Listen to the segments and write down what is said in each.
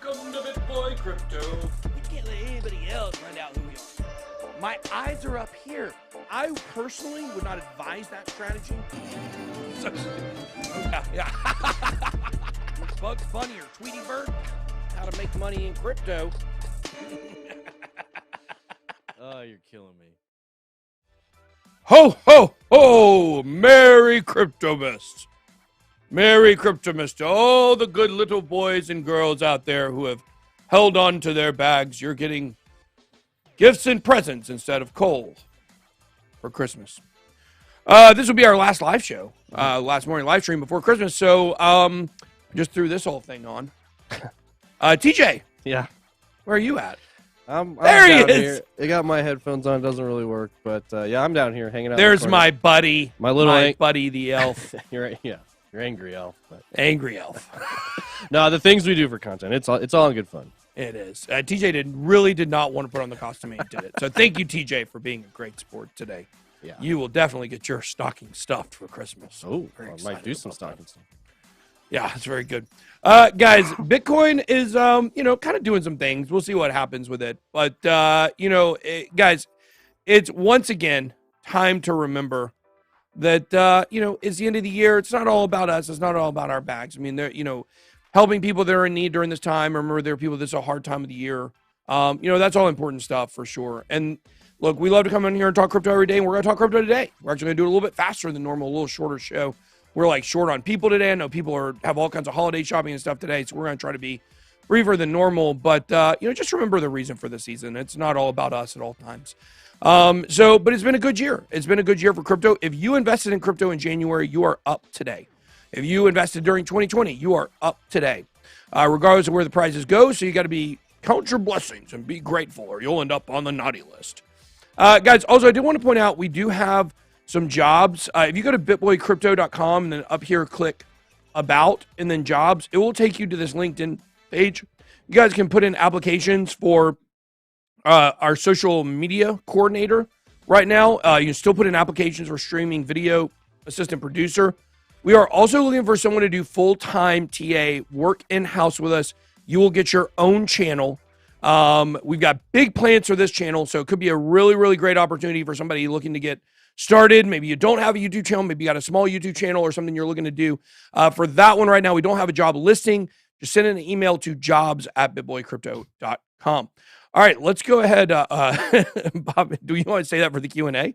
Welcome to BitBoy Crypto. We can't let anybody else find out who we are. My eyes are up here. I personally would not advise that strategy. So, yeah. Bugs Bunny or Tweety Bird, how to make money in crypto. Oh, you're killing me. Ho, ho, ho! Merry Cryptomist. Merry Cryptomist to all the good little boys and girls out there who have held on to their bags. You're getting gifts and presents instead of coal for Christmas. This will be our last live show, last morning live stream before Christmas. So just threw this whole thing on. TJ. Yeah. Where are you at? I'm there he down is. Here. I got my headphones on. It doesn't really work, but yeah, I'm down here hanging out. There's my buddy. My little buddy, the elf. You're right. Yeah, you're angry elf. But... Angry elf. No, the things we do for content. It's all in good fun. It is. TJ really did not want to put on the costume and did it. So thank you, TJ, for being a great sport today. Yeah. You will definitely get your stocking stuffed for Christmas. Oh, I might do some stocking stuff. Yeah, it's very good. Guys, Bitcoin is, kind of doing some things. We'll see what happens with it. But, guys, it's once again time to remember that, it's the end of the year. It's not all about us. It's not all about our bags. I mean, helping people that are in need during this time. Remember, there are people this is a hard time of the year. That's all important stuff for sure. And look, we love to come in here and talk crypto every day, and we're going to talk crypto today. We're actually going to do it a little bit faster than normal, a little shorter show. We're like short on people today. I know people have all kinds of holiday shopping and stuff today, so we're going to try to be briefer than normal. But, just remember the reason for the season. It's not all about us at all times. But it's been a good year. It's been a good year for crypto. If you invested in crypto in January, you are up today. If you invested during 2020, you are up today, regardless of where the prices go. So you got to count your blessings and be grateful, or you'll end up on the naughty list. Guys, also, I did want to point out we do have some jobs. If you go to bitboycrypto.com and then up here click about and then jobs, it will take you to this LinkedIn page. You guys can put in applications for our social media coordinator right now. You can still put in applications for streaming video assistant producer. We are also looking for someone to do full-time TA, work in-house with us. You will get your own channel. We've got big plans for this channel, so it could be a really, really great opportunity for somebody looking to get started. Maybe you don't have a YouTube channel. Maybe you got a small YouTube channel or something you're looking to do. For that one right now, we don't have a job listing. Just send an email to jobs@bitboycrypto.com. All right, let's go ahead. Bob, do you want to say that for the Q&A?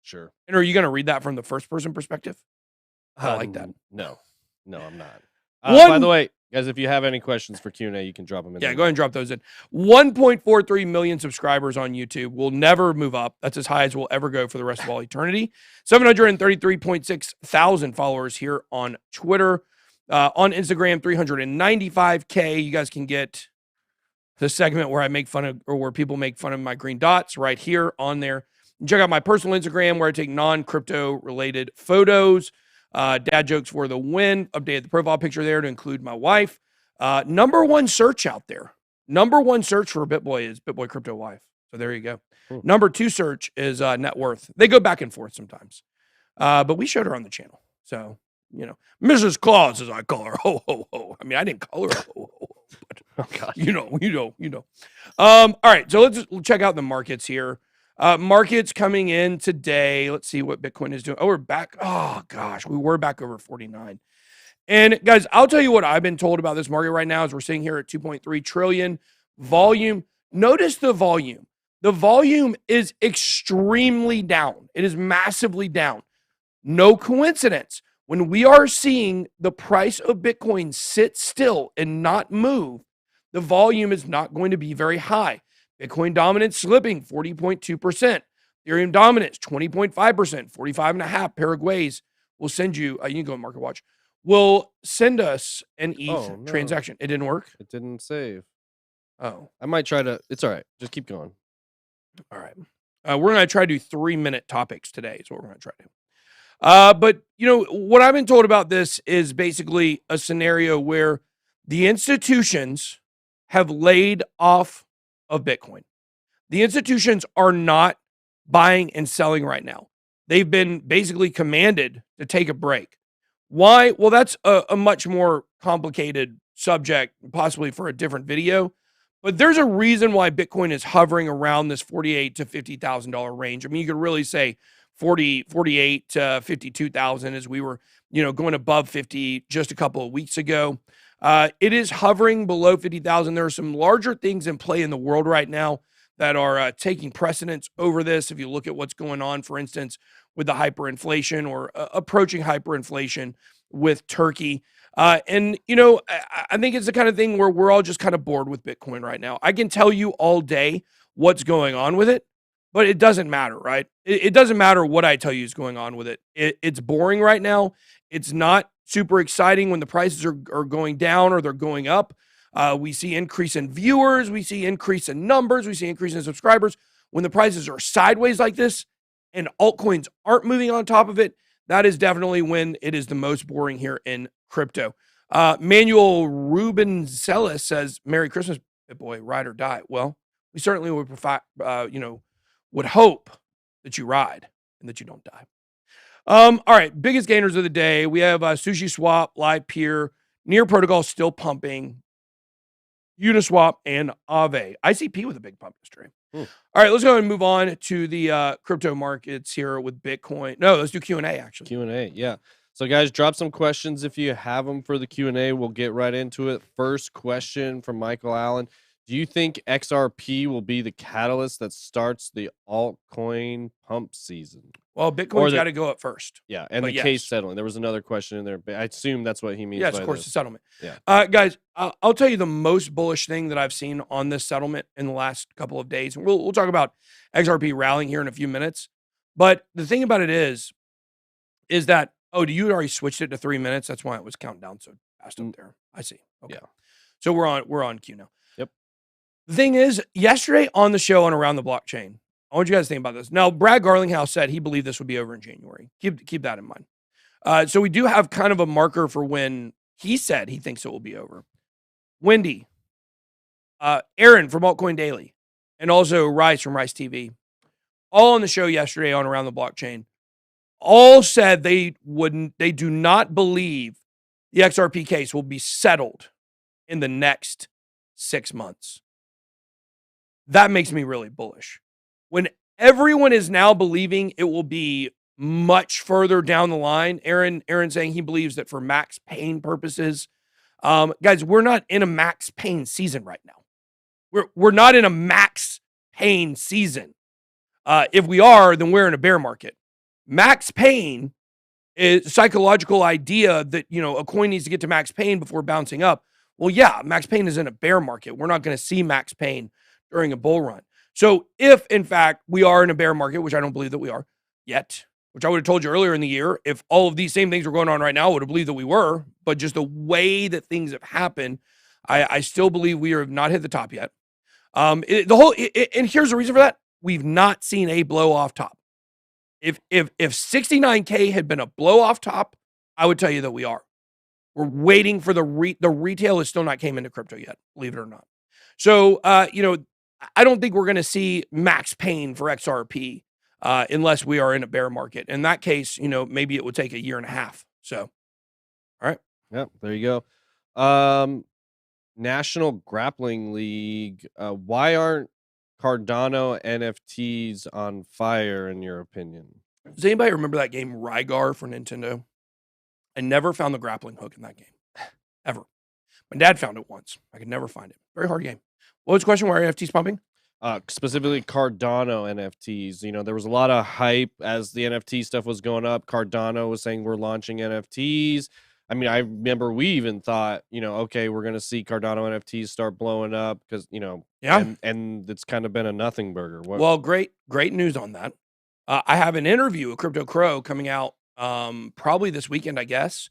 Sure. And are you going to read that from the first person perspective? I like that. No, I'm not. One- By the way, guys, if you have any questions for Q&A, you can drop them in. Yeah, go ahead and drop those in. 1.43 million subscribers on YouTube. Will never move up. That's as high as we'll ever go for the rest of all eternity. 733.6 thousand followers here on Twitter. On Instagram, 395K. You guys can get the segment where I make fun of, or where people make fun of my green dots right here on there. Check out my personal Instagram where I take non-crypto related photos. Dad jokes for the win. Updated the profile picture there to include my wife. Number one search out there. Number one search for BitBoy is BitBoy Crypto Wife. So there you go. Cool. Number two search is net worth. They go back and forth sometimes. But we showed her on the channel. So, Mrs. Claus, as I call her. Ho, ho, ho. I mean, I didn't call her ho, ho, ho. But, Oh, God. you know. All right. So let's check out the markets here. Markets coming in today. Let's see what Bitcoin is doing. Oh, we're back. Oh, gosh. We were back over 49. And, guys, I'll tell you what I've been told about this market right now is we're sitting here at 2.3 trillion. Volume. Notice the volume. The volume is extremely down. It is massively down. No coincidence. When we are seeing the price of Bitcoin sit still and not move, the volume is not going to be very high. Bitcoin dominance slipping 40.2%. Ethereum dominance 20.5%, 45.5%. Paraguay's will send you, you can go on Market Watch, will send us an ETH transaction. It didn't work? It didn't save. Oh. I might try to. It's all right. Just keep going. All right. We're going to try to do 3-minute topics today is what we're going to try to do. But, what I've been told about this is basically a scenario where the institutions have laid off of Bitcoin. The institutions are not buying and selling right now. They've been basically commanded to take a break. Why? Well, that's a much more complicated subject possibly for a different video. But there's a reason why Bitcoin is hovering around this $48,000 to $50,000 range. I mean, you could really say 48 to 52,000 as we were, going above 50 just a couple of weeks ago. It is hovering below 50,000. There are some larger things in play in the world right now that are taking precedence over this. If you look at what's going on, for instance, with the hyperinflation or approaching hyperinflation with Turkey. I think it's the kind of thing where we're all just kind of bored with Bitcoin right now. I can tell you all day what's going on with it, but it doesn't matter, right? It doesn't matter what I tell you is going on with it. It's boring right now. It's not super exciting when the prices are going down or they're going up. We see increase in viewers. We see increase in numbers. We see increase in subscribers. When the prices are sideways like this and altcoins aren't moving on top of it, that is definitely when it is the most boring here in crypto. Manuel Rubencelis says, "Merry Christmas, BitBoy, ride or die." Well, we certainly would would hope that you ride and that you don't die. All right, biggest gainers of the day. We have Sushi Swap, Live Peer, Near Protocol still pumping, Uniswap, and Aave. ICP with a big pump yesterday. All right, let's go ahead and move on to the crypto markets here with Bitcoin. No, let's do Q&A, actually. Q&A, yeah. So, guys, drop some questions if you have them for the Q&A. We'll get right into it. First question from Michael Allen. Do you think XRP will be the catalyst that starts the altcoin pump season? Well, Bitcoin's got to go up first. Yeah, and the case settling. There was another question in there, but I assume that's what he means. Yes, of course, the settlement. Yeah. Guys, I'll tell you the most bullish thing that I've seen on this settlement in the last couple of days. We'll talk about XRP rallying here in a few minutes. But the thing about it is that, you already switched it to 3 minutes? That's why it was counting down so fast up there. I see. Okay. Yeah. So we're on Q now. Yep. The thing is, yesterday on the show on Around the Blockchain, I want you guys to think about this. Now, Brad Garlinghouse said he believed this would be over in January. Keep that in mind. So we do have kind of a marker for when he said he thinks it will be over. Wendy, Aaron from Altcoin Daily, and also Rice from Rice TV, all on the show yesterday on Around the Blockchain, all said they do not believe the XRP case will be settled in the next 6 months. That makes me really bullish. When everyone is now believing it will be much further down the line, Aaron saying he believes that for max pain purposes, guys, we're not in a max pain season right now. We're not in a max pain season. If we are, then we're in a bear market. Max pain is a psychological idea that, a coin needs to get to max pain before bouncing up. Well, yeah, max pain is in a bear market. We're not going to see max pain during a bull run. So if, in fact, we are in a bear market, which I don't believe that we are yet, which I would have told you earlier in the year, if all of these same things were going on right now, I would have believed that we were. But just the way that things have happened, I still believe we have not hit the top yet. And here's the reason for that. We've not seen a blow off top. If 69K had been a blow off top, I would tell you that we are. We're waiting for the retail is still not came into crypto yet, believe it or not. So, I don't think we're going to see max pain for XRP unless we are in a bear market. In that case, maybe it would take a year and a half. So, all right. Yep, there you go. National Grappling League. Why aren't Cardano NFTs on fire, in your opinion? Does anybody remember that game Rygar for Nintendo? I never found the grappling hook in that game. Ever. My dad found it once. I could never find it. Very hard game. What was the question? Why are NFTs pumping? Specifically Cardano NFTs. There was a lot of hype as the NFT stuff was going up. Cardano was saying we're launching NFTs. I mean, I remember we even thought, okay, we're going to see Cardano NFTs start blowing up because, and it's kind of been a nothing burger. Well, great news on that. I have an interview with Crypto Crow coming out probably this weekend, I guess,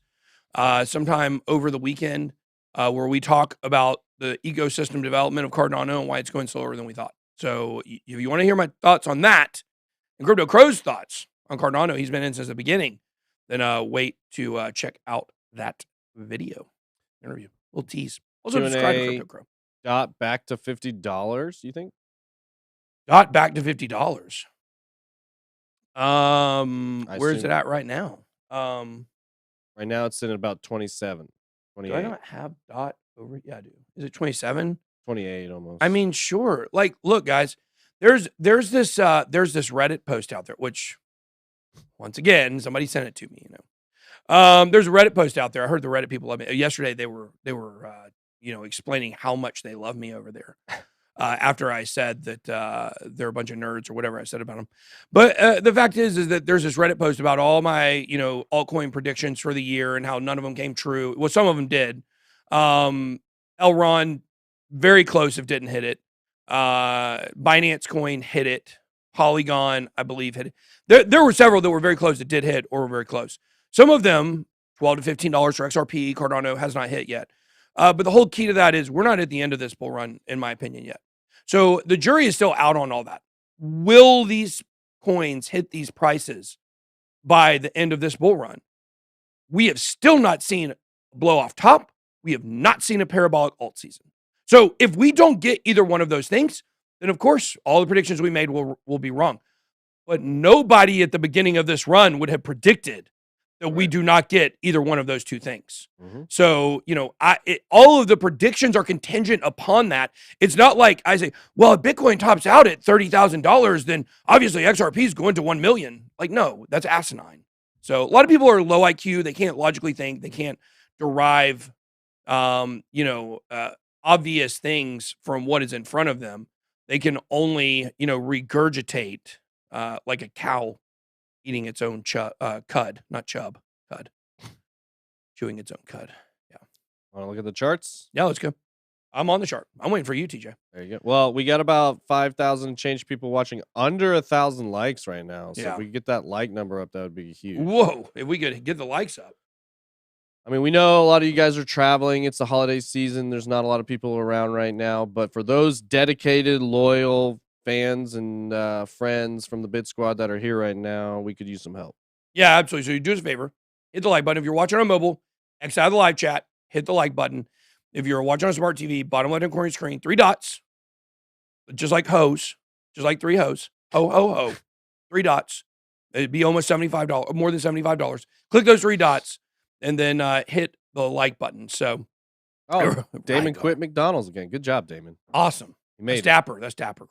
sometime over the weekend, where we talk about the ecosystem development of Cardano and why it's going slower than we thought. So if you want to hear my thoughts on that and Crypto Crow's thoughts on Cardano, he's been in since the beginning, then wait to check out that video interview. Little tease. Also subscribe to Crypto Crow. Dot back to $50, you think? Dot back to $50. Where is it at right now? Right now it's in about 27. 28. Do I not have dot over? Yeah, I do. Is it 27? 28 almost. I mean, sure. Like, look, guys, there's this Reddit post out there, which once again, somebody sent it to me, there's a Reddit post out there. I heard the Reddit people love me. Yesterday they were explaining how much they love me over there. After I said that they're a bunch of nerds or whatever I said about them. But the fact is that there's this Reddit post about all my, altcoin predictions for the year and how none of them came true. Well, some of them did. Elron, very close if didn't hit it. Binance Coin hit it. Polygon, I believe, hit it. There were several that were very close that did hit or were very close. Some of them, $12 to $15 for XRP, Cardano has not hit yet. But the whole key to that is we're not at the end of this bull run, in my opinion, yet. So the jury is still out on all that. Will these coins hit these prices by the end of this bull run? We have still not seen a blow off top. We have not seen a parabolic alt season. So if we don't get either one of those things, then of course all the predictions we made will be wrong. But nobody at the beginning of this run would have predicted that we do not get either one of those two things. So, all of the predictions are contingent upon that. It's not like I say, well, if Bitcoin tops out at $30,000, then obviously XRP is going to 1 million. Like, no, that's asinine. So a lot of people are low IQ. They can't logically think. They can't derive, obvious things from what is in front of them. They can only, regurgitate like a cow eating its own cud, not chub, cud. Chewing its own cud. Yeah. Want to look at the charts? Yeah, let's go. I'm on the chart. I'm waiting for you, TJ. There you go. Well, we got about 5,000 change people watching, under 1,000 likes right now. So if we could get that like number up, that would be huge. Whoa, if we could get the likes up. I mean, we know a lot of you guys are traveling. It's the holiday season. There's not a lot of people around right now. But for those dedicated, loyal fans and friends from the BitSquad that are here right now, we could use some help. Yeah, absolutely. So you do us a favor, hit the like button. If you're watching on mobile, X out of the live chat, hit the like button. If you're watching on a smart TV, bottom left-hand corner of the screen, 3 dots, just like hose, just like 3 hoes, ho, ho, ho, 3 dots. It'd be almost $75, more than $75. Click those 3 dots and then hit the like button. So, Damon quit McDonald's again. Good job, Damon. Awesome. That's Dapper. That's Dapper.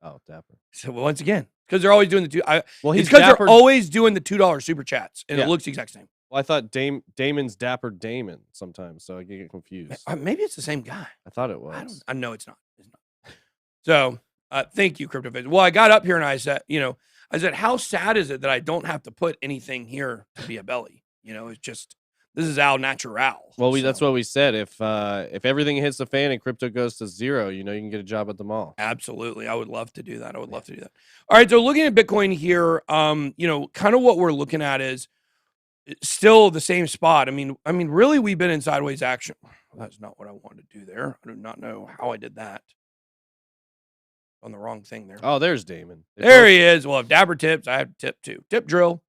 Oh, Dapper. So once again, because they're always doing the he's because they're always doing the $2 super chats, and it looks the exact same. Well, I thought Damon's Dapper Damon sometimes, so I get confused. Maybe it's the same guy. I thought it was. I know it's not. It's not. So, thank you, CryptoViz. Well, I got up here and I said, how sad is it that I don't have to put anything here to be a belly? It's just, this is al natural. Well, that's what we said. If everything hits the fan and crypto goes to zero, you can get a job at the mall. Absolutely. I would love to do that. I would love to do that. All right. So looking at Bitcoin here, kind of what we're looking at is still the same spot. I mean, really, we've been in sideways action. Well, that's not what I wanted to do there. I do not know how I did that. On the wrong thing there. Oh, there's Damon. There he is. Well, if Dapper tips, I have to tip too. Tip drill.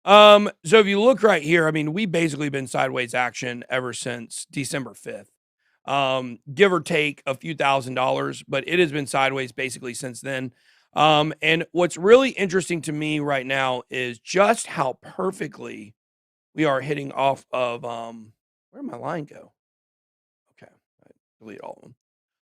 So if you look right here, we basically been sideways action ever since December 5th. Give or take a few $1,000s, but it has been sideways basically since then. And what's really interesting to me right now is just how perfectly we are hitting off of, where'd my line go? Okay. I delete all of them.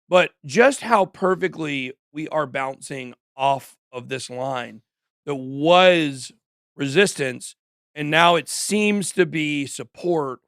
But just how perfectly we are bouncing off of this line that was resistance, and now it seems to be support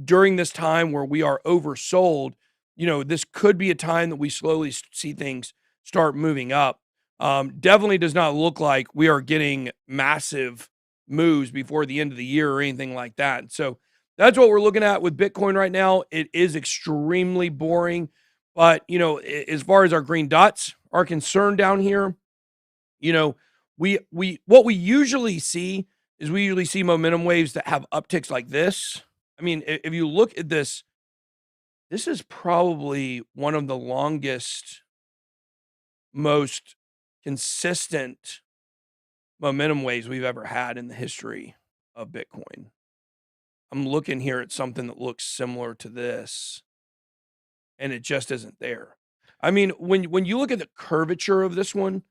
during this time where we are oversold. This could be a time that we slowly see things start moving up. Definitely does not look like we are getting massive moves before the end of the year or anything like that. So that's what we're looking at with Bitcoin right now. It is extremely boring, but as far as our green dots are concerned down here, what we usually see is we usually see momentum waves that have upticks like this. If you look at this, this is probably one of the longest, most consistent momentum waves we've ever had in the history of Bitcoin. I'm looking here at something that looks similar to this, and it just isn't there. When you look at the curvature of this one,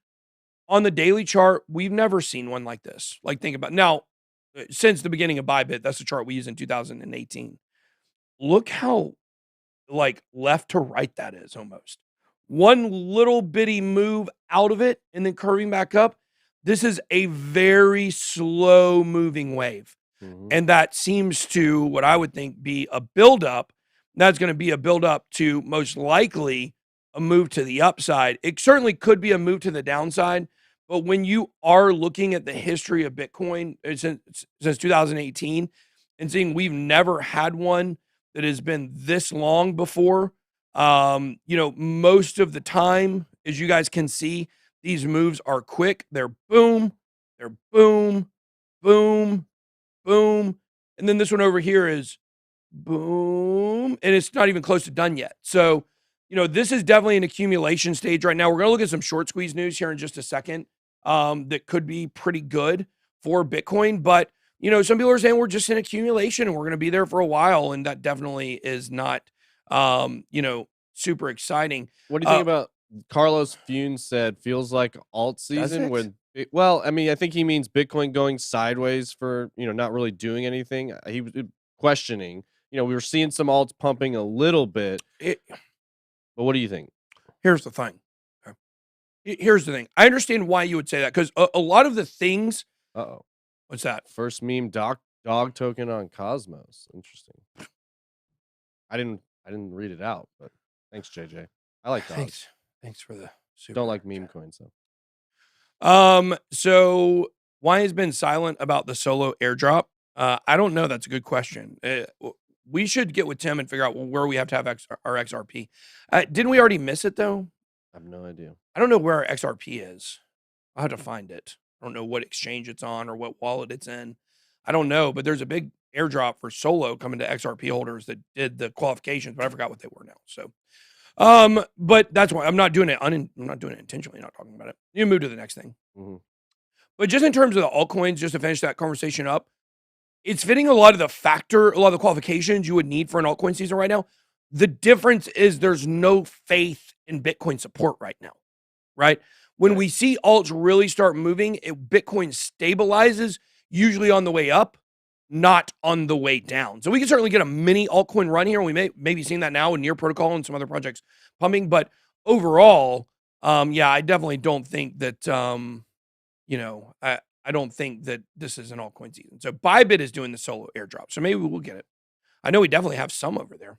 on the daily chart, we've never seen one like this. Like, think about now, since the beginning of ByBit, that's the chart we used in 2018. Look how like left to right that is almost. One little bitty move out of it and then curving back up. This is a very slow moving wave. Mhm. And that seems to, what I would think, be a buildup. That's going to be a buildup to most likely a move to the upside. It certainly could be a move to the downside. But when you are looking at the history of Bitcoin since 2018 and seeing we've never had one that has been this long before, most of the time, as you guys can see, these moves are quick. They're boom, boom, boom, boom. And then this one over here is boom. And it's not even close to done yet. So, this is definitely an accumulation stage right now. We're going to look at some short squeeze news here in just a second that could be pretty good for Bitcoin. But, some people are saying we're just in accumulation and we're going to be there for a while. And that definitely is not, super exciting. What do you think about Carlos Fune said feels like alt season when well, I mean, I think he means Bitcoin going sideways for, not really doing anything. He was questioning, we were seeing some alts pumping a little bit. But what do you think? Here's the thing. Here's the thing. I understand why you would say that because a lot of the things. Uh-oh. What's that? First meme dog token on Cosmos. Interesting. I didn't read it out, but thanks, JJ. I like dogs. Thanks for the super. Don't like meme coins though. So why has been silent about the solo airdrop? I don't know. That's a good question. We should get with Tim and figure out where we have to have our XRP. Didn't we already miss it though? I have no idea. I don't know where our XRP is. I'll have to find it. I don't know what exchange it's on or what wallet it's in. I don't know, but there's a big airdrop for solo coming to XRP holders that did the qualifications, but I forgot what they were now. So, but that's why I'm not doing it. I'm not doing it intentionally. Not talking about it. You move to the next thing. Mm-hmm. But just in terms of the altcoins, just to finish that conversation up, it's fitting a lot of the qualifications you would need for an altcoin season right now. The difference is there's no faith in Bitcoin support right now, right? When we see alts really start moving, Bitcoin stabilizes, usually on the way up, not on the way down. So we can certainly get a mini altcoin run here. We may be seeing that now in Near Protocol and some other projects pumping. But overall, I definitely don't think that, I don't think that this is an altcoin season. So ByBit is doing the solo airdrop. So maybe we'll get it. I know we definitely have some over there.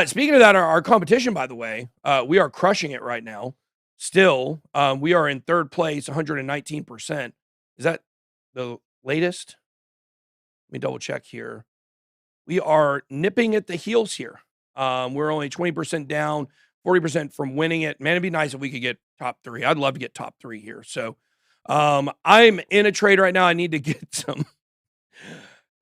Speaking of that, our competition, by the way, we are crushing it right now. Still, we are in third place, 119%. Is that the latest? Let me double check here. We are nipping at the heels here. We're only 20% down, 40% from winning it. Man, it'd be nice if we could get top 3. I'd love to get top 3 here. So I'm in a trade right now. I need to get some.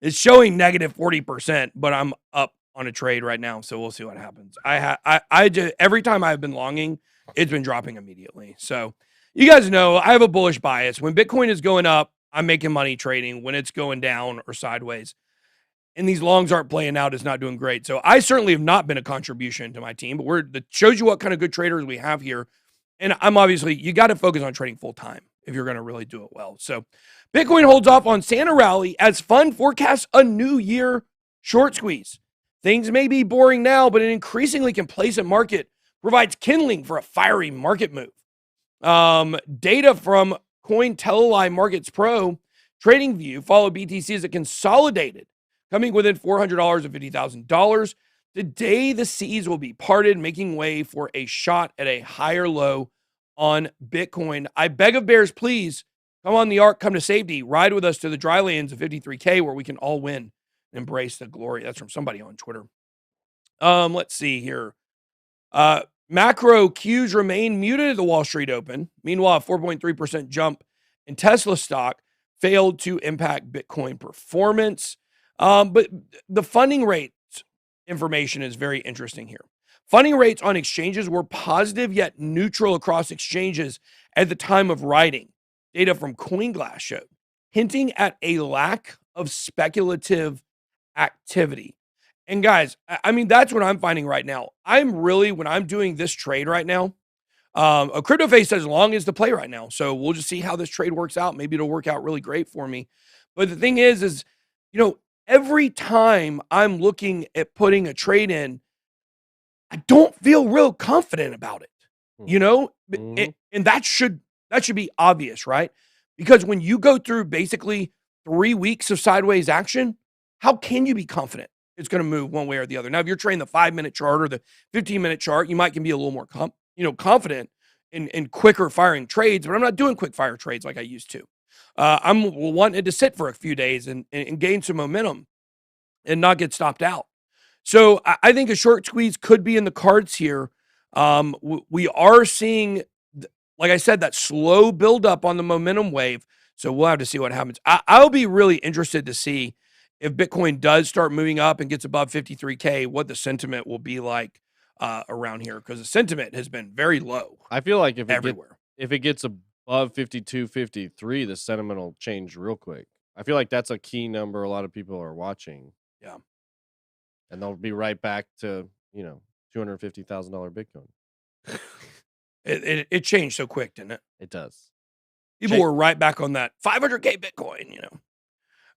It's showing negative 40%, but I'm up on a trade right now. So we'll see what happens. I just, every time I've been longing, it's been dropping immediately. So you guys know I have a bullish bias. When Bitcoin is going up, I'm making money trading. When it's going down or sideways, and these longs aren't playing out, it's not doing great. So I certainly have not been a contribution to my team, but that shows you what kind of good traders we have here. And I'm obviously, you got to focus on trading full time if you're going to really do it well. So Bitcoin holds off on Santa rally as fund forecasts a new year short squeeze. Things may be boring now, but an increasingly complacent market provides kindling for a fiery market move. Data from Cointelegraph Markets Pro TradingView follow BTC as it consolidated, coming within $400 of $50,000. Today, the seas will be parted, making way for a shot at a higher low on Bitcoin. I beg of bears, please come on the ark, come to safety, ride with us to the dry lands of 53K where we can all win and embrace the glory. That's from somebody on Twitter. Let's see here. Macro cues remain muted at the Wall Street Open. Meanwhile, a 4.3% jump in Tesla stock failed to impact Bitcoin performance. But the funding rates information is very interesting here. Funding rates on exchanges were positive yet neutral across exchanges at the time of writing. Data from CoinGlass showed, hinting at a lack of speculative activity. And guys, I mean, that's what I'm finding right now. When I'm doing this trade right now, a crypto face says long is the play right now. So we'll just see how this trade works out. Maybe it'll work out really great for me. But the thing is, every time I'm looking at putting a trade in, I don't feel real confident about it. You know, Mhm. and that should be obvious, right? Because when you go through basically 3 weeks of sideways action, how can you be confident it's going to move one way or the other? Now, if you're trading the 5-minute chart or the 15-minute chart, you might can be a little more confident in quicker firing trades, but I'm not doing quick fire trades like I used to. I'm wanting to sit for a few days and gain some momentum and not get stopped out. So I think a short squeeze could be in the cards here. We are seeing, like I said, that slow buildup on the momentum wave. So we'll have to see what happens. I'll be really interested to see if Bitcoin does start moving up and gets above 53K, what the sentiment will be like around here, because the sentiment has been very low I feel like everywhere. if it gets above 52, 53, the sentiment will change real quick. I feel like that's a key number a lot of people are watching. Yeah. And they'll be right back to, $250,000 Bitcoin. It changed so quick, didn't it? It does. People were right back on that 500K Bitcoin,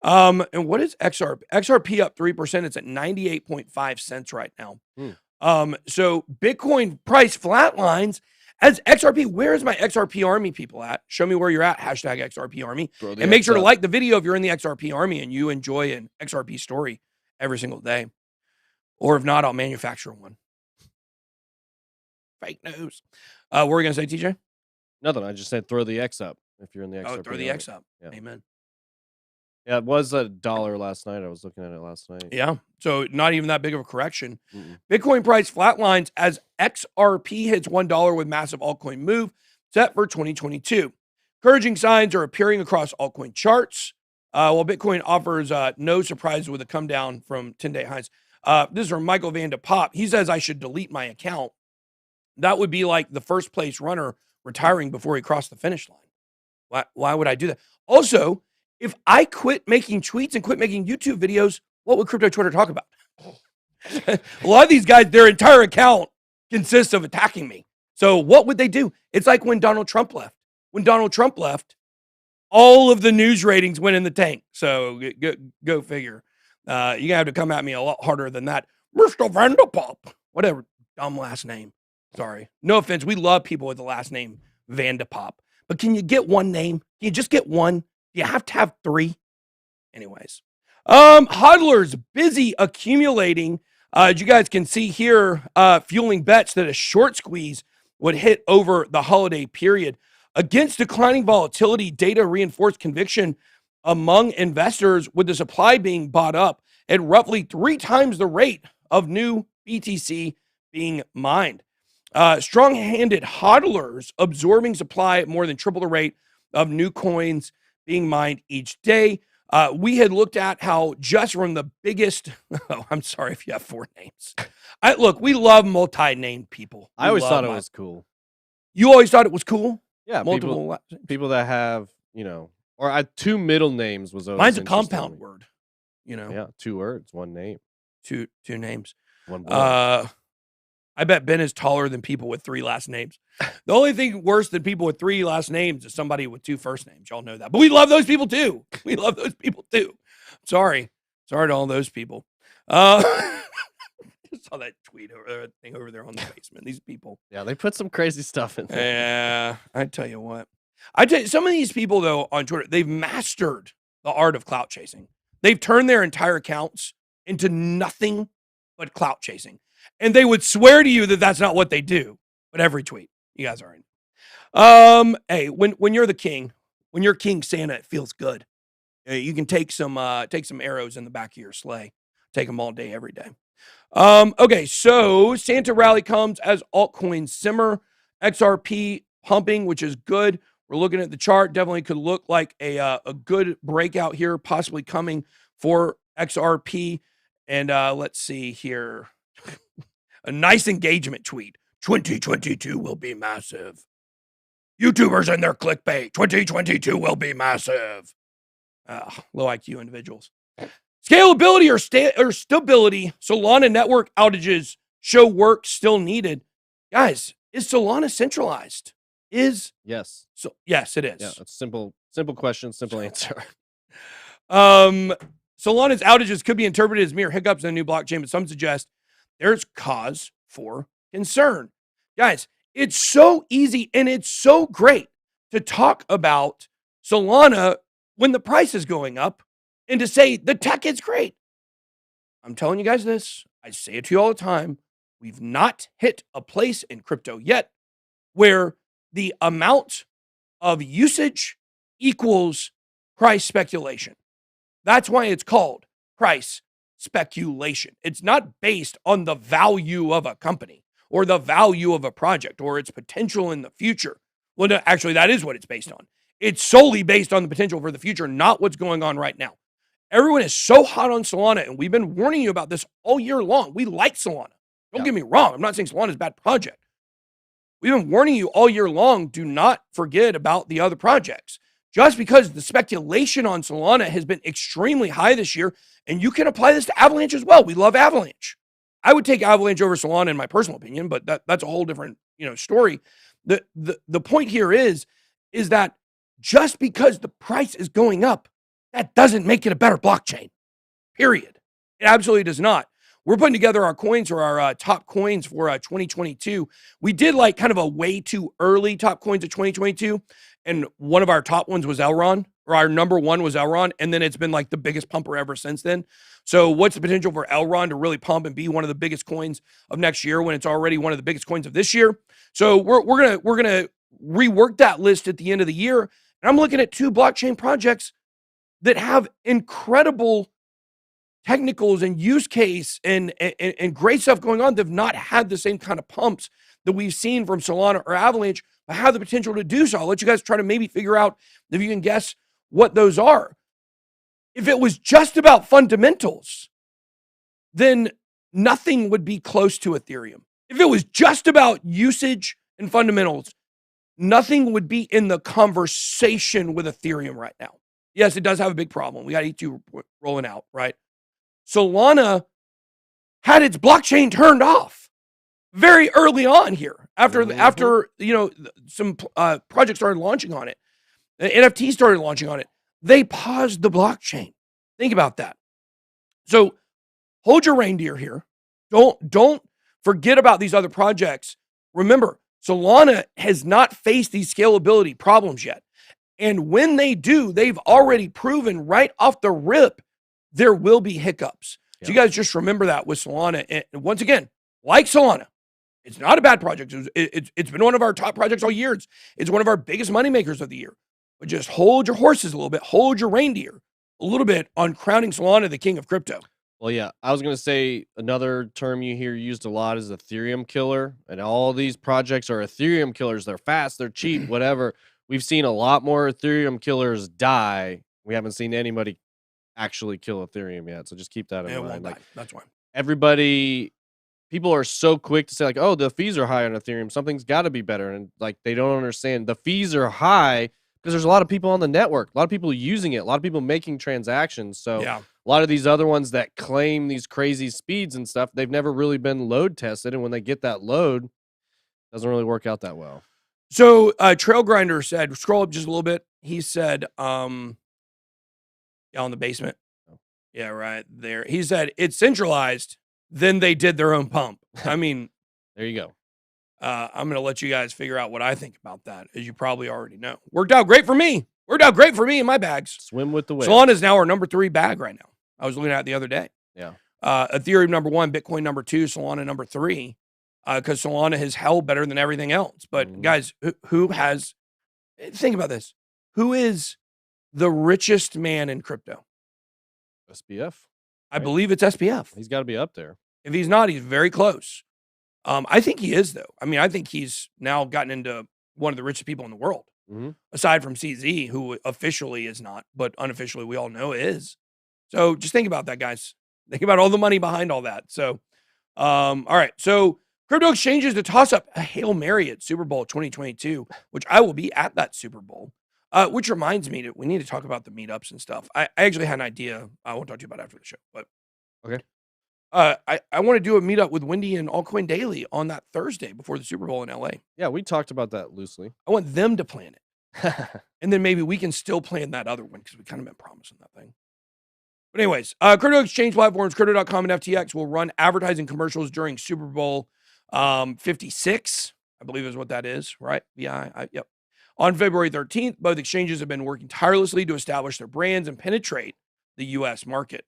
And what is XRP? XRP up 3%. It's at 98.5 cents right now. So Bitcoin price flatlines as XRP. Where is my XRP army people at? Show me where you're at. Hashtag XRP army. And make sure to like the video if you're in the XRP army and you enjoy an XRP story every single day. Or if not, I'll manufacture one. Fake news. What were you going to say, TJ? Nothing. I just said throw the X up if you're in the XRP. Oh, throw the X up. Yeah. Amen. Yeah, it was $1 last night. I was looking at it last night. Yeah. So not even that big of a correction. Bitcoin price flatlines as XRP hits $1 with massive altcoin move set for 2022. Encouraging signs are appearing across altcoin charts. While Bitcoin offers no surprises with a come down from 10-day highs. This is from Michael Van de Pop. He says I should delete my account. That would be like the first place runner retiring before he crossed the finish line. Why would I do that? Also, if I quit making tweets and quit making YouTube videos, what would crypto Twitter talk about? A lot of these guys, their entire account consists of attacking me. So what would they do? It's like when Donald Trump left. When Donald Trump left, all of the news ratings went in the tank. So go figure. You're going to have to come at me a lot harder than that. Mr. Vanderpump. Whatever dumb last name. Sorry. No offense. We love people with the last name Vandepop. But can you get one name? Can you just get one? Do you have to have 3? Anyways. Hodlers busy accumulating. As you guys can see here, fueling bets that a short squeeze would hit over the holiday period. Against declining volatility, data reinforced conviction among investors with the supply being bought up at roughly 3 times the rate of new BTC being mined. Strong-handed hodlers absorbing supply at more than triple the rate of new coins being mined each day. We had looked at how just from the biggest, I'm sorry if you have 4 names. Look, we love multi-named people. I always thought it was cool. You always thought it was cool? Yeah, multiple people that have, or 2 middle names was always mine's a compound word, Yeah, 2 words, 1 name. 2 names. 1 boy. I bet Ben is taller than people with 3 last names. The only thing worse than people with 3 last names is somebody with 2 first names. Y'all know that. But we love those people too. We love those people too. Sorry to all those people. Saw that tweet thing over there on the basement. These people. Yeah, they put some crazy stuff in there. Yeah, I tell you what. Some of these people though on Twitter, they've mastered the art of clout chasing. They've turned their entire accounts into nothing but clout chasing. And they would swear to you that that's not what they do. But every tweet, you guys are in. Hey, when you're the king, when you're King Santa, it feels good. You can take some arrows in the back of your sleigh. Take them all day, every day. Okay, so Santa rally comes as altcoins simmer. XRP pumping, which is good. We're looking at the chart. Definitely could look like a good breakout here, possibly coming for XRP. And let's see here. A nice engagement tweet. 2022 will be massive. YouTubers and their clickbait. 2022 will be massive. Low IQ individuals. Scalability or stability. Solana network outages show work still needed. Guys, is Solana centralized? Yes. So yes, it is. Yeah, it's simple question, simple answer. Solana's outages could be interpreted as mere hiccups in a new blockchain, but some suggest there's cause for concern. Guys, it's so easy and it's so great to talk about Solana when the price is going up and to say the tech is great. I'm telling you guys this. I say it to you all the time. We've not hit a place in crypto yet where the amount of usage equals price speculation. That's why it's called price speculation. It's not based on the value of a company or the value of a project or its potential in the future. Well, no, actually, that is what it's based on. It's solely based on the potential for the future, not what's going on right now. Everyone is so hot on Solana, and we've been warning you about this all year long. We like Solana. Don't get me wrong. I'm not saying Solana is a bad project. We've been warning you all year long. Do not forget about the other projects. Just because the speculation on Solana has been extremely high this year, and you can apply this to Avalanche as well. We love Avalanche. I would take Avalanche over Solana in my personal opinion, but that's a whole different story. The point here is that just because the price is going up, that doesn't make it a better blockchain. Period. It absolutely does not. We're putting together our coins or our top coins for 2022. We did like kind of a way too early top coins of 2022. And one of our top ones was Elron, or our number one was Elron. And then it's been like the biggest pumper ever since then. So what's the potential for Elron to really pump and be one of the biggest coins of next year when it's already one of the biggest coins of this year? So we're gonna rework that list at the end of the year. And I'm looking at 2 blockchain projects that have incredible technicals and use case and great stuff going on. They've not had the same kind of pumps that we've seen from Solana or Avalanche, but have the potential to do so. I'll let you guys try to maybe figure out if you can guess what those are. If it was just about fundamentals, then nothing would be close to Ethereum. If it was just about usage and fundamentals, nothing would be in the conversation with Ethereum right now. Yes, it does have a big problem. We got E2 rolling out, right? Solana had its blockchain turned off very early on here after some projects started launching on it. The NFT started launching on it. They paused the blockchain. Think about that. So hold your reindeer here. Don't forget about these other projects. Remember, Solana has not faced these scalability problems yet. And when they do, they've already proven right off the rip there will be hiccups. So you guys just remember that with Solana. And once again, like Solana, it's not a bad project. It's been one of our top projects all year. It's one of our biggest moneymakers of the year. But just hold your horses a little bit. Hold your reindeer a little bit on crowning Solana the king of crypto. Well, yeah, I was going to say another term you hear used a lot is Ethereum killer. And all these projects are Ethereum killers. They're fast, they're cheap, whatever. We've seen a lot more Ethereum killers die. We haven't seen anybody actually kill Ethereum yet. So just keep that in mind. Like, that's why. People are so quick to say like, oh, the fees are high on Ethereum. Something's got to be better. And like, they don't understand the fees are high because there's a lot of people on the network, a lot of people using it, a lot of people making transactions. So a lot of these other ones that claim these crazy speeds and stuff, they've never really been load tested. And when they get that load, it doesn't really work out that well. So Trail Grinder said, scroll up just a little bit. He said, on the basement. Yeah, right there. He said, it's centralized. Then they did their own pump. I mean, there you go. I'm going to let you guys figure out what I think about that, as you probably already know. Worked out great for me. Worked out great for me in my bags. Swim with the whale. Solana is now our number 3 bag right now. I was looking at it the other day. Yeah. Ethereum number 1, Bitcoin number 2, Solana number 3. Because Solana has held better than everything else. But guys, who has, think about this. Who is the richest man in crypto? SBF. I believe it's SPF. He's got to be up there. If he's not, he's very close. I think he is, though. I mean, I think he's now gotten into one of the richest people in the world, aside from CZ, who officially is not, but unofficially we all know is. So just think about that, guys. Think about all the money behind all that. So, all right. So crypto exchanges to toss up a Hail Mary at Super Bowl 2022, which I will be at that Super Bowl. Which reminds me that we need to talk about the meetups and stuff. I actually had an idea I won't talk to you about after the show, but okay. I want to do a meetup with Wendy and Altcoin Daily on that Thursday before the Super Bowl in LA. Yeah, we talked about that loosely. I want them to plan it. And then maybe we can still plan that other one because we kind of been promising that thing. But anyways, crypto exchange platforms, crypto.com and FTX will run advertising commercials during Super Bowl 56, I believe is what that is, right? Yep. On February 13th, both exchanges have been working tirelessly to establish their brands and penetrate the U.S. market.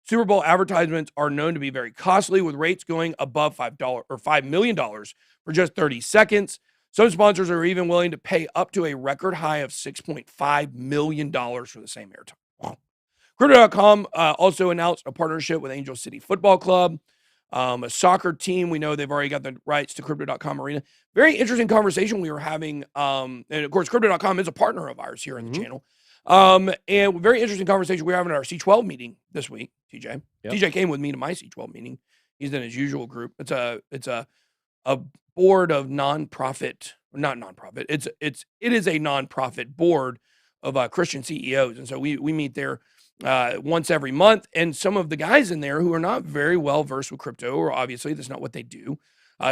Super Bowl advertisements are known to be very costly, with rates going above $5 million for just 30 seconds. Some sponsors are even willing to pay up to a record high of $6.5 million for the same airtime. Wow. Crypto.com also announced a partnership with Angel City Football Club, a soccer team. We know they've already got the rights to Crypto.com Arena. Very interesting conversation we were having. And of course, Crypto.com is a partner of ours here in the channel. And very interesting conversation we were having at our C12 meeting this week, TJ. Yep. TJ came with me to my C12 meeting. He's in his usual group. It's a board of nonprofit, not nonprofit. It is a nonprofit board of Christian CEOs. And so we meet there once every month. And some of the guys in there who are not very well versed with crypto, or obviously that's not what they do.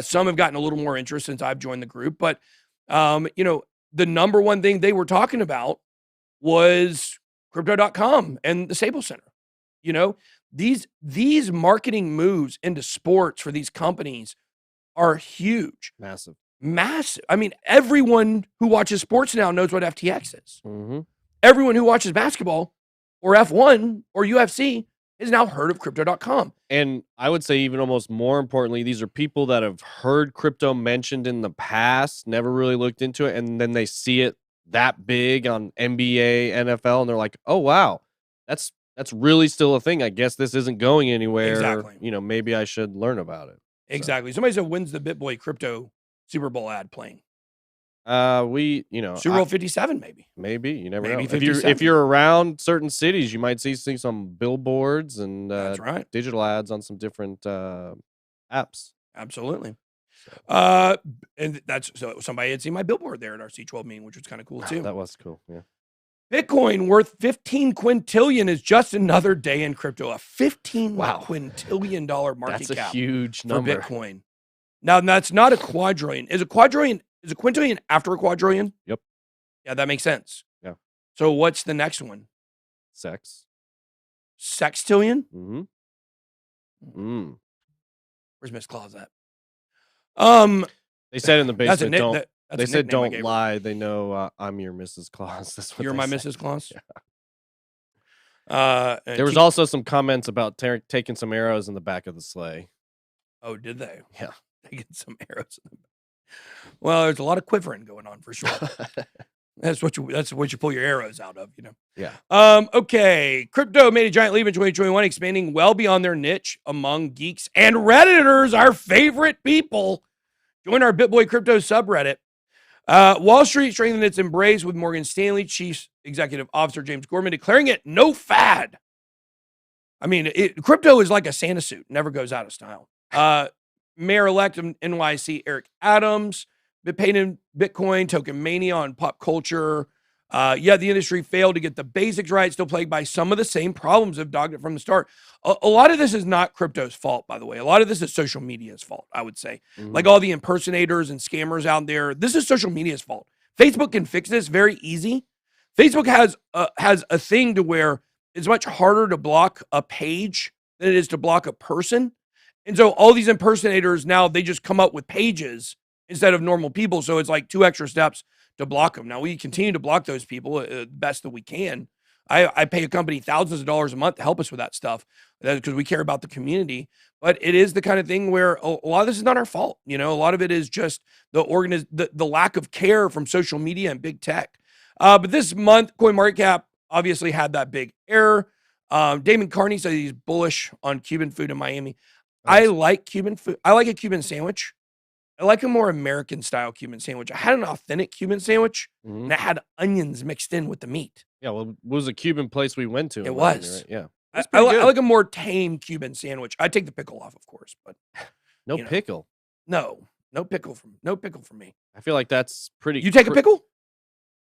Some have gotten a little more interest since I've joined the group. But, the number one thing they were talking about was Crypto.com and the Staples Center. These marketing moves into sports for these companies are huge. Massive. I mean, everyone who watches sports now knows what FTX is. Everyone who watches basketball or F1 or UFC has now heard of Crypto.com. And I would say even almost more importantly, these are people that have heard crypto mentioned in the past, never really looked into it, and then they see it that big on NBA, NFL, and they're like, oh, wow, that's really still a thing. I guess this isn't going anywhere. Exactly. Maybe I should learn about it. Exactly. Somebody said, when's the BitBoy crypto Super Bowl ad playing? Super Bowl 57, maybe. Maybe. You never Maybe know. 57. If you're around certain cities, you might see some billboards and That's right. digital ads on some different apps. Absolutely. And that's so somebody had seen my billboard there at our C12 meeting, which was kind of cool too. That was cool. Yeah. Bitcoin worth 15 quintillion is just another day in crypto. A 15 quintillion dollar market cap. That's a huge number for Bitcoin. Now that's not a quadrillion. Is a quintillion after a quadrillion? Yep. Yeah, that makes sense. Yeah. So what's the next one? Sextillion? Where's Miss Claus at? They said in the basement, they said don't lie. They know I'm your Mrs. Claus. That's what you're my said. Mrs. Claus. Yeah. There was also some comments about taking some arrows in the back of the sleigh. Oh, did they? Yeah, taking some arrows in the back. Well, there's a lot of quivering going on for sure. That's what you pull your arrows out of, Yeah. Okay. Crypto made a giant leap in 2021, expanding well beyond their niche among geeks and Redditors, our favorite people. Join our BitBoy Crypto subreddit. Wall Street strengthened its embrace with Morgan Stanley Chief Executive Officer James Gorman declaring it no fad. I mean, crypto is like a Santa suit, never goes out of style. Mayor-elect of NYC Eric Adams paid in Bitcoin, token mania on pop culture. Yet the industry failed to get the basics right, still plagued by some of the same problems that have dogged it from the start. A lot of this is not crypto's fault, by the way. A lot of this is social media's fault, I would say. Like all the impersonators and scammers out there, this is social media's fault. Facebook can fix this very easy. Facebook has a thing to where it's much harder to block a page than it is to block a person. And so all these impersonators now, they just come up with pages instead of normal people. So it's like 2 extra steps to block them. Now we continue to block those people best that we can. I pay a company thousands of dollars a month to help us with that stuff because we care about the community. But it is the kind of thing where a lot of this is not our fault. A lot of it is just the lack of care from social media and big tech. But this month, CoinMarketCap obviously had that big error. Damon Carney said he's bullish on Cuban food in Miami. I like Cuban food. I like a Cuban sandwich. I like a more American style Cuban sandwich. I had an authentic Cuban sandwich and it had onions mixed in with the meat. Yeah, well, it was a Cuban place we went to. It was. Miami, right? Yeah. I like a more tame Cuban sandwich. I take the pickle off, of course, but no pickle. No pickle from me. I feel like that's pretty. You take a pickle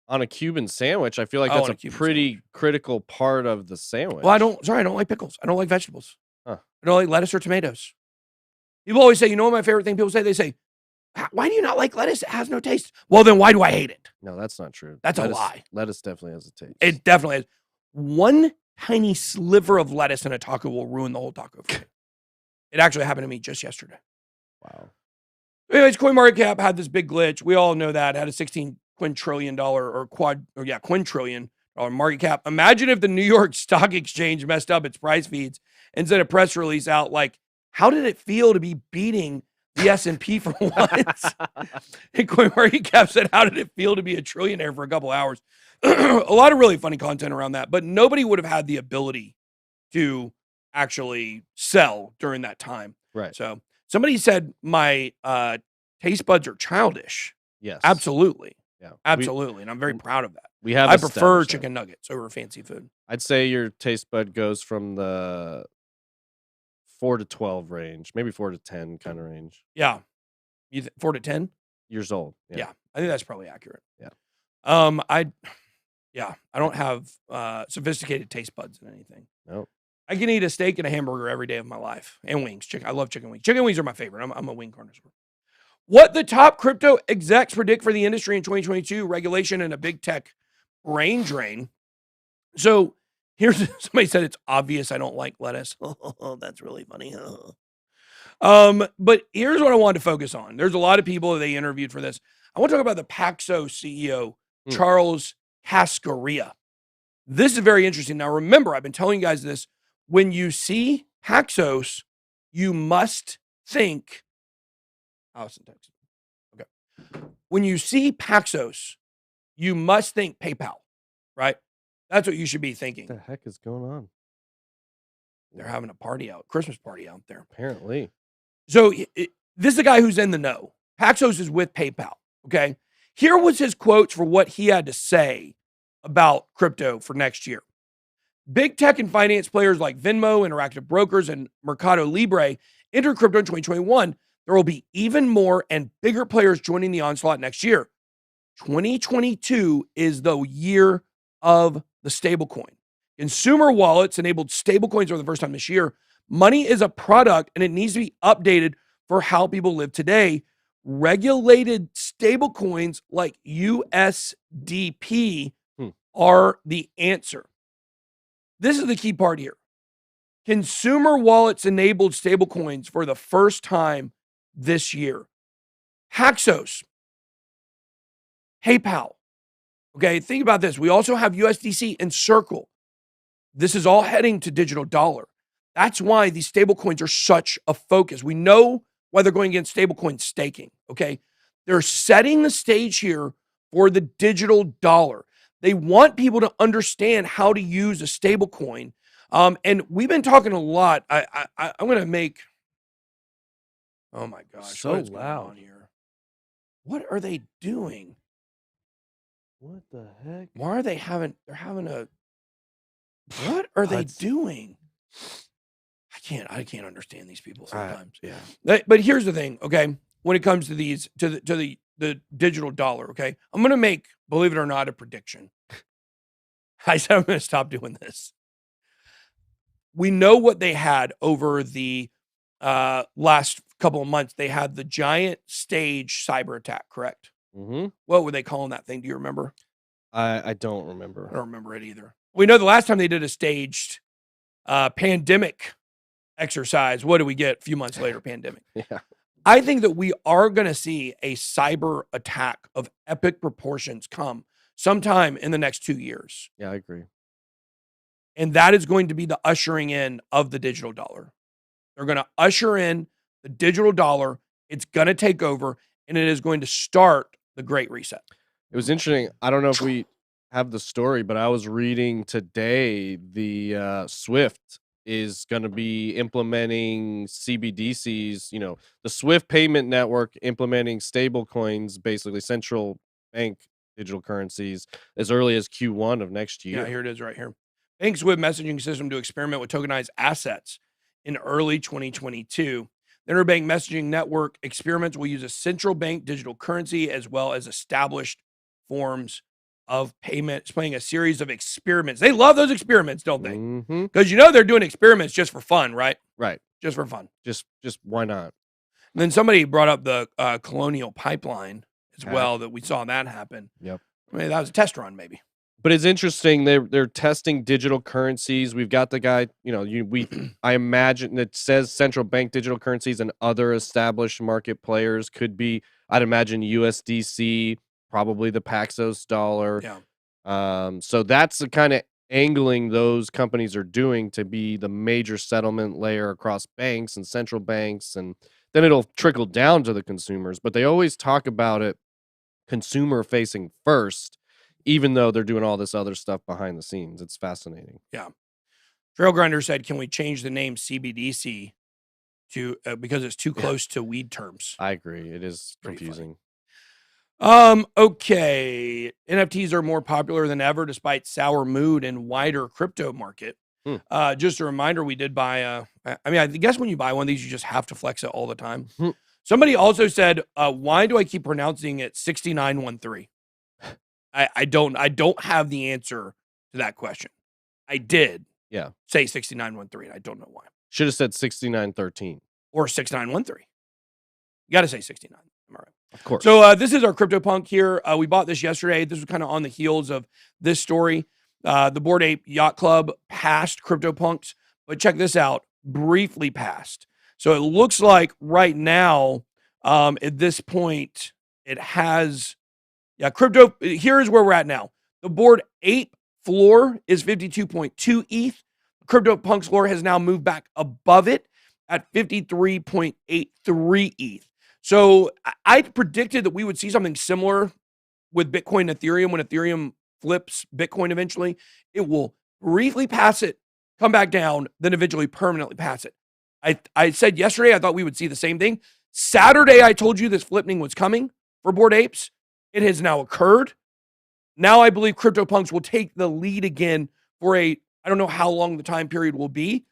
on a Cuban sandwich? I feel like that's a pretty critical part of the sandwich. Well, I don't like pickles. I don't like vegetables. Huh. I don't like lettuce or tomatoes. People always say, what my favorite thing people say? They say, why do you not like lettuce? It has no taste. Well, then why do I hate it? No, that's not true. That's a lie. Lettuce definitely has a taste. It definitely has. One tiny sliver of lettuce in a taco will ruin the whole taco for me. It actually happened to me just yesterday. Wow. Anyways, CoinMarketCap had this big glitch. We all know that. Had a 16 quintillion dollar quintillion dollar market cap. Imagine if the New York Stock Exchange messed up its price feeds and sent a press release out like, how did it feel to be beating the S&P for once? And CoinMarketCap said, how did it feel to be a trillionaire for a couple hours? A lot of really funny content around that, but nobody would have had the ability to actually sell during that time. Right. So somebody said my taste buds are childish. Yes. Absolutely. Yeah. Absolutely. And I'm very proud of that. We have I prefer established that. chicken nuggets over fancy food. I'd say your taste bud goes from the 4 to 12 range, maybe 4 to 10 kind of range. Yeah. 4 to 10 years old. Yeah. I think that's probably accurate. Yeah. I don't have sophisticated taste buds in anything. No. I can eat a steak and a hamburger every day of my life, and wings. I love chicken wings. Chicken wings are my favorite. I'm a wing connoisseur. What the top crypto execs predict for the industry in 2022, regulation and a big tech brain drain. So here's somebody said it's obvious I don't like lettuce. Oh, that's really funny. But here's what I wanted to focus on. There's a lot of people that they interviewed for this. I want to talk about the Paxos CEO, Charles Cascarilla. This is very interesting. Now, remember, I've been telling you guys this. When you see Paxos, you must think. Allison texted. Okay. When you see Paxos, you must think PayPal, right? That's what you should be thinking. What the heck is going on? They're having a party Christmas party out there. Apparently. So this is a guy who's in the know. Paxos is with PayPal, okay? Here was his quotes for what he had to say about crypto for next year. Big tech and finance players like Venmo, Interactive Brokers, and Mercado Libre enter crypto in 2021. There will be even more and bigger players joining the onslaught next year. 2022 is the year of the stablecoin. Consumer wallets enabled stablecoins for the first time this year. Money is a product and it needs to be updated for how people live today. Regulated stablecoins like USDP are the answer. This is the key part here. Consumer wallets enabled stablecoins for the first time this year. Paxos, PayPal. Okay, think about this. We also have USDC and Circle. This is all heading to digital dollar. That's why these stablecoins are such a focus. We know why they're going against stablecoin staking, okay? They're setting the stage here for the digital dollar. They want people to understand how to use a stablecoin. And we've been talking a lot. I'm going to make, oh my gosh. So what is loud going on here. What are they doing? What the heck? Why are they having, what are they doing? I can't understand these people sometimes. But here's the thing, okay? When it comes to these, to the digital dollar, okay? I'm going to make, believe it or not, a prediction. I said I'm going to stop doing this. We know what they had over the last couple of months. They had the giant stage cyber attack, correct? Mm-hmm. What were they calling that thing? Do you remember? I don't remember. I don't remember it either. We know the last time they did a staged pandemic exercise, what do we get a few months later? Pandemic. Yeah. I think that we are going to see a cyber attack of epic proportions come sometime in the next 2 years. Yeah, I agree. And that is going to be the ushering in of the digital dollar. They're going to usher in the digital dollar. It's going to take over, and it is going to start the Great Reset. It was interesting. I don't know if we have the story, but I was reading today the Swift is going to be implementing CBDCs, the Swift payment network implementing stable coins, basically central bank digital currencies, as early as Q1 of next year. Yeah, here it is right here. Bank Swift messaging system to experiment with tokenized assets in early 2022. The interbank messaging network experiments will use a central bank digital currency as well as established forms of payment, playing a series of experiments. They love those experiments, don't they? Because they're doing experiments just for fun, right? Right. Just for fun. Just why not? And then somebody brought up the Colonial Pipeline as well, that we saw that happen. Yep. I mean, that was a test run, maybe. But it's interesting. They're testing digital currencies. We've got the guy, I imagine it says central bank digital currencies and other established market players could be, I'd imagine USDC, probably the Paxos dollar. Yeah. So that's the kind of angling those companies are doing to be the major settlement layer across banks and central banks, and then it'll trickle down to the consumers. But they always talk about it consumer facing first, even though they're doing all this other stuff behind the scenes. It's fascinating. Yeah. Trail Grinder said, "Can we change the name CBDC to because it's too close to weed terms?" I agree. It is Pretty confusing. Okay. NFTs are more popular than ever despite sour mood and wider crypto market. Just a reminder, we did buy I guess when you buy one of these, you just have to flex it all the time. Somebody also said, why do I keep pronouncing it 6913? I don't have the answer to that question. I did say 6913. I don't know why. Should have said 6913 or 6913. You got to say 69. Am I right? Of course. So this is our CryptoPunk here. We bought this yesterday. This was kind of on the heels of this story. The Bored Ape Yacht Club passed CryptoPunks, but check this out. Briefly passed. So it looks like right now, at this point, it has, crypto. Here's where we're at now. The Bored Ape floor is 52.2 ETH. CryptoPunk's floor has now moved back above it at 53.83 ETH. So I predicted that we would see something similar with Bitcoin and Ethereum. When Ethereum flips Bitcoin eventually, it will briefly pass it, come back down, then eventually permanently pass it. I said yesterday I thought we would see the same thing. Saturday, I told you this flipping was coming for Bored Apes. It has now occurred. Now I believe CryptoPunks will take the lead again for I don't know how long the time period will be.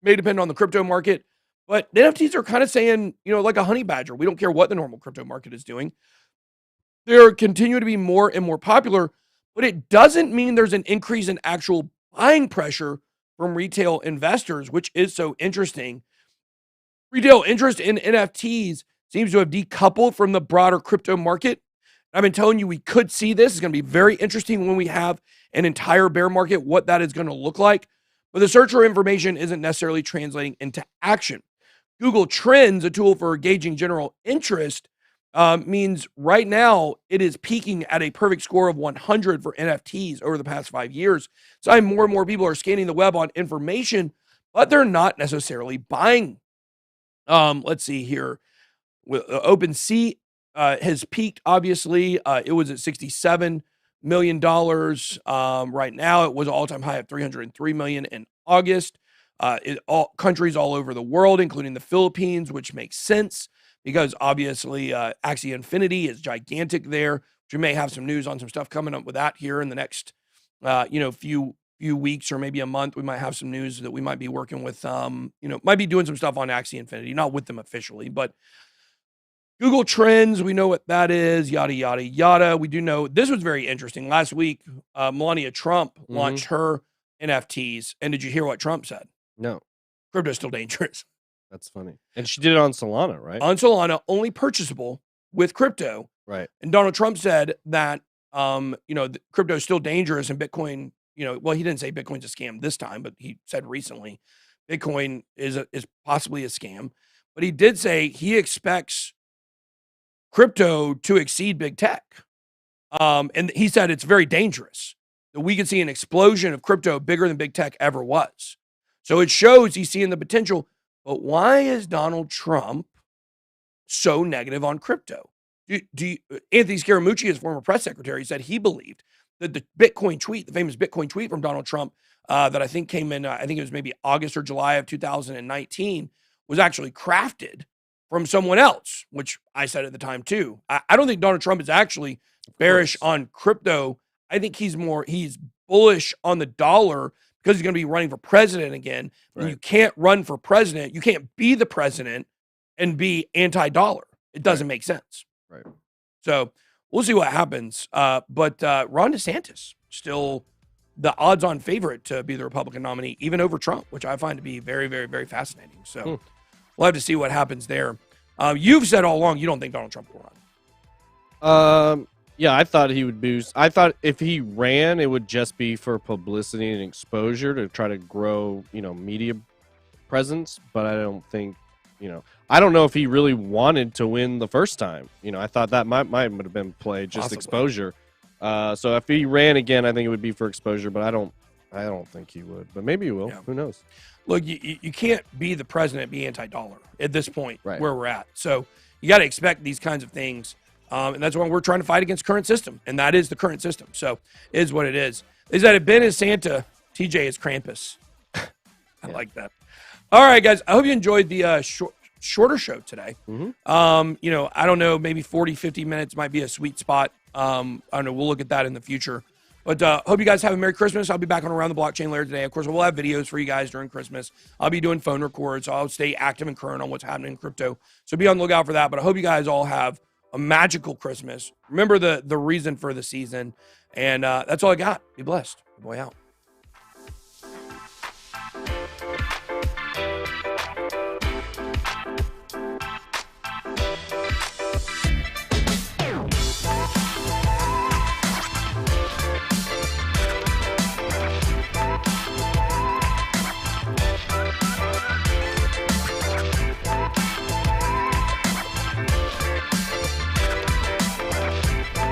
May depend on the crypto market. But the NFTs are kind of saying, like a honey badger, we don't care what the normal crypto market is doing. They're continuing to be more and more popular, but it doesn't mean there's an increase in actual buying pressure from retail investors, which is so interesting. Retail interest in NFTs seems to have decoupled from the broader crypto market. I've been telling you we could see this. It's going to be very interesting when we have an entire bear market, what that is going to look like. But the search for information isn't necessarily translating into action. Google Trends, a tool for gauging general interest, means right now it is peaking at a perfect score of 100 for NFTs over the past 5 years. So more and more people are scanning the web on information, but they're not necessarily buying. Let's see here. OpenSea has peaked, obviously. It was at $67 million. Right now, it was an all-time high of $303 million in August. All countries all over the world, including the Philippines, which makes sense because obviously Axie Infinity is gigantic there. Which we may have some news on some stuff coming up with that here in the next few weeks or maybe a month. We might have some news that we might be working with might be doing some stuff on Axie Infinity, not with them officially, but Google Trends, we know what that is, yada, yada, yada. We do know this was very interesting. Last week, Melania Trump launched her NFTs. And did you hear what Trump said? No. Crypto's still dangerous. That's funny. And she did it on Solana, right? On Solana, only purchasable with crypto. Right. And Donald Trump said that, crypto is still dangerous and Bitcoin, well, he didn't say Bitcoin's a scam this time, but he said recently Bitcoin is possibly a scam. But he did say he expects crypto to exceed big tech. And he said it's very dangerous that we could see an explosion of crypto bigger than big tech ever was. So it shows he's seeing the potential. But why is Donald Trump so negative on crypto? Anthony Scaramucci, his former press secretary, said he believed that the Bitcoin tweet, the famous Bitcoin tweet from Donald Trump, that I think came in, I think it was maybe August or July of 2019, was actually crafted from someone else, which I said at the time too. I don't think Donald Trump is actually bearish on crypto. I think he's bullish on the dollar because he's going to be running for president again. And you can't run for president. You can't be the president and be anti-dollar. It doesn't make sense. Right. So we'll see what happens. But Ron DeSantis, still the odds-on favorite to be the Republican nominee, even over Trump, which I find to be very, very, very fascinating. So we'll have to see what happens there. You've said all along you don't think Donald Trump will run. Yeah, I thought he would boost. I thought if he ran, it would just be for publicity and exposure to try to grow, media presence. But I don't think, I don't know if he really wanted to win the first time. I thought that might have been play, just Possibly. exposure. So if he ran again, I think it would be for exposure. But I don't think he would. But maybe he will. Yeah. Who knows? Look, you can't be the president, be anti-dollar at this point Right. where we're at. So you got to expect these kinds of things. And that's why we're trying to fight against current system. And that is the current system. So it is what it is. Is that Ben is Santa, TJ is Krampus. I like that. All right, guys. I hope you enjoyed the shorter show today. I don't know, maybe 40, 50 minutes might be a sweet spot. I don't know. We'll look at that in the future. But hope you guys have a Merry Christmas. I'll be back on Around the Blockchain later today. Of course, we'll have videos for you guys during Christmas. I'll be doing phone records. So I'll stay active and current on what's happening in crypto. So be on the lookout for that. But I hope you guys all have a magical Christmas. Remember the reason for the season. And that's all I got. Be blessed. Boy out.